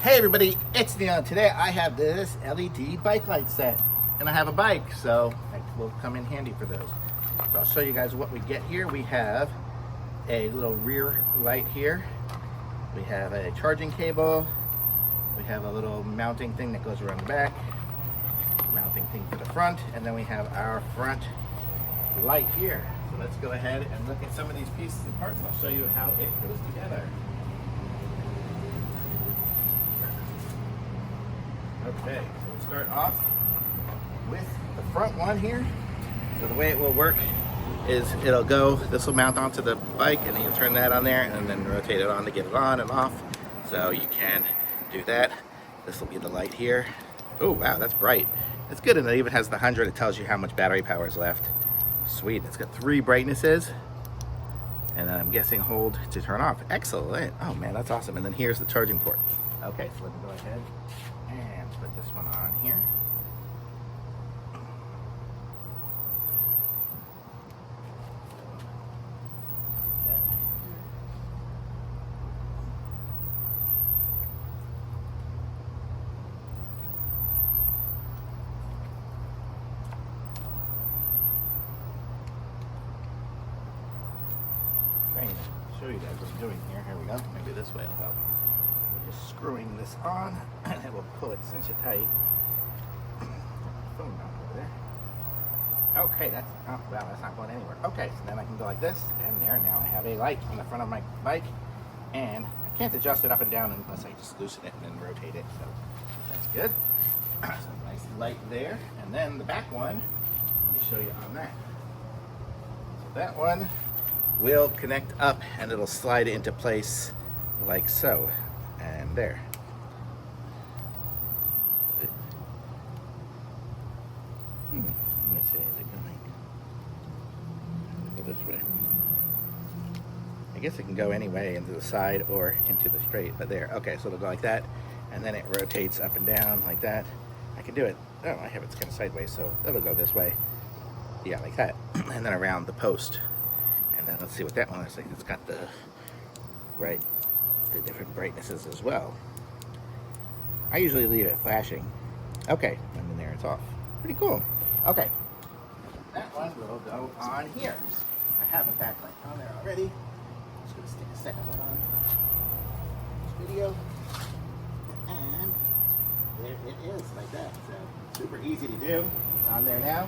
Hey everybody, it's Neil. Today I have this LED bike light set, and I have a bike, so it will come in handy for those. So I'll show you guys what we get here. We have a little rear light here. We have a charging cable. We have a little mounting thing that goes around the back, mounting thing for the front, and then we have our front light here. So let's go ahead and look at some of these pieces and parts, and I'll show you how it goes together. Okay, so we'll start off with the front one here. So the way it will work is it'll go, this will mount onto the bike, and then you turn that on there and then rotate it on to get it on and off. So you can do that. This will be the light here. Oh wow, that's bright. It's good, and it even has the 100. It tells you how much battery power is left. Sweet. It's got 3 brightnesses, and then I'm guessing hold to turn off. Excellent. Oh man, that's awesome. And then here's the charging port. Okay, so let me go ahead and put this one on here. Trying to show you guys what I'm doing here. Here we go. Maybe this way will help. Just screwing this on, and it will pull it cinch it tight. Phone over there. Okay, that's, oh wow, that's not going anywhere. Okay, so then I can go like this, and there, now I have a light on the front of my bike, and I can't adjust it up and down unless I just loosen it and then rotate it, so that's good. So nice light there, and then the back one, let me show you on that. So that one will connect up, and it'll slide into place like so. And there. Let me see, is it going? Go this way. I guess it can go any way, into the side or into the straight, but there. Okay, so it'll go like that, and then it rotates up and down like that. I can do it. Oh, I have it kind of sideways, so it'll go this way. Yeah, like that. And then around the post. And then let's see what that one looks like. It's got the the different brightnesses as well. I usually leave it flashing. Okay, and then there it's off. Pretty cool. Okay, that one will go on here. I have a backlight on there already. Just gonna stick a second one on for this video. And there it is, like that. So super easy to do. It's on there now.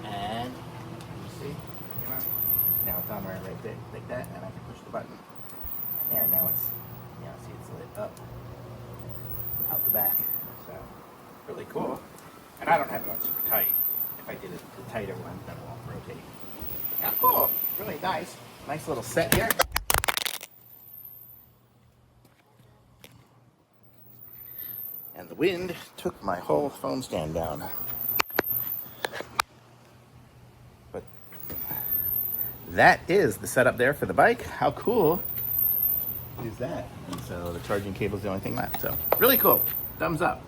And you see, now it's on right there, like that, and I can push the button. And there, now it's, yeah, see, it's lit up out the back. So really cool. And I don't have it on super tight. If I did it the tighter one, then it won't rotate. Yeah, cool. Really nice. Nice little set here. And the wind took my whole phone stand down. But that is the setup there for the bike. How cool is that? And so the charging cable is the only thing left. So really cool. Thumbs up.